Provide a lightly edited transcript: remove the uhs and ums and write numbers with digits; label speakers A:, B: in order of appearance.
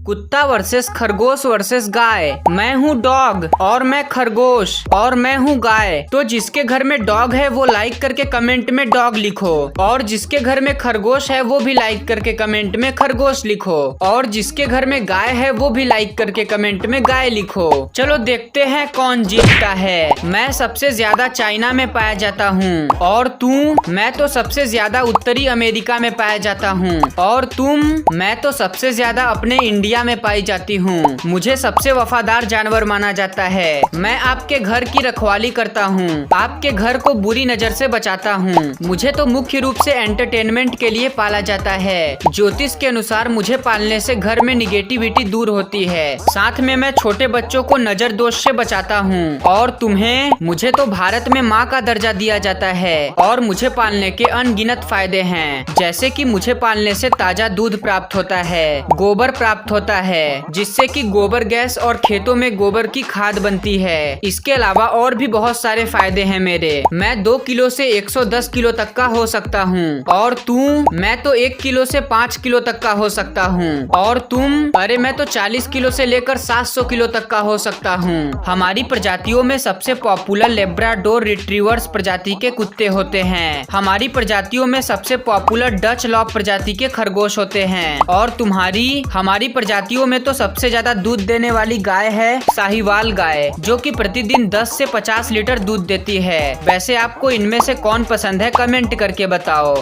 A: कुत्ता वर्सेस खरगोश वर्सेस गाय। मैं हूँ डॉग और मैं खरगोश और मैं हूँ गाय। तो जिसके घर में डॉग है वो लाइक करके कमेंट में डॉग लिखो, और जिसके घर में खरगोश है वो भी लाइक करके कमेंट में खरगोश लिखो, और जिसके घर में गाय है वो भी लाइक करके कमेंट में गाय लिखो। चलो देखते हैं कौन जीतता है। मैं सबसे ज्यादा चाइना में पाया जाता हूँ, और तू? मैं तो सबसे ज्यादा उत्तरी अमेरिका में पाया जाता हूँ, और तुम? मैं तो सबसे ज्यादा अपने इंडिया में पाई जाती हूँ। मुझे सबसे वफादार जानवर माना जाता है। मैं आपके घर की रखवाली करता हूँ, आपके घर को बुरी नजर से बचाता हूँ। मुझे तो मुख्य रूप से एंटरटेनमेंट के लिए पाला जाता है। ज्योतिष के अनुसार मुझे पालने से घर में निगेटिविटी दूर होती है। साथ में मैं छोटे बच्चों को नजर दोष से बचाता हूँ। और तुम्हें? मुझे तो भारत में माँ का दर्जा दिया जाता है, और मुझे पालने के अनगिनत फायदे हैं, जैसे कि मुझे पालने से ताजा दूध प्राप्त होता है, गोबर प्राप्त होता है, जिससे कि गोबर गैस और खेतों में गोबर की खाद बनती है। इसके अलावा और भी बहुत सारे फायदे हैं मेरे। मैं 2 किलो से 110 किलो तक का हो सकता हूँ। और तू? मैं तो 1 किलो से 5 किलो तक का हो सकता हूँ। और तुम? अरे मैं तो 40 किलो से लेकर 700 किलो तक का हो सकता हूँ। हमारी प्रजातियों में सबसे पॉपुलर लेब्राडोर रिट्रीवर्स प्रजाति के कुत्ते होते हैं। हमारी प्रजातियों में सबसे पॉपुलर डच लॉब प्रजाति के खरगोश होते हैं। और तुम्हारी? हमारी प्रजातियों में तो सबसे ज्यादा दूध देने वाली गाय है साहिवाल गाय, जो कि प्रतिदिन 10 से 50 लीटर दूध देती है। वैसे आपको इनमें से कौन पसंद है, कमेंट करके बताओ।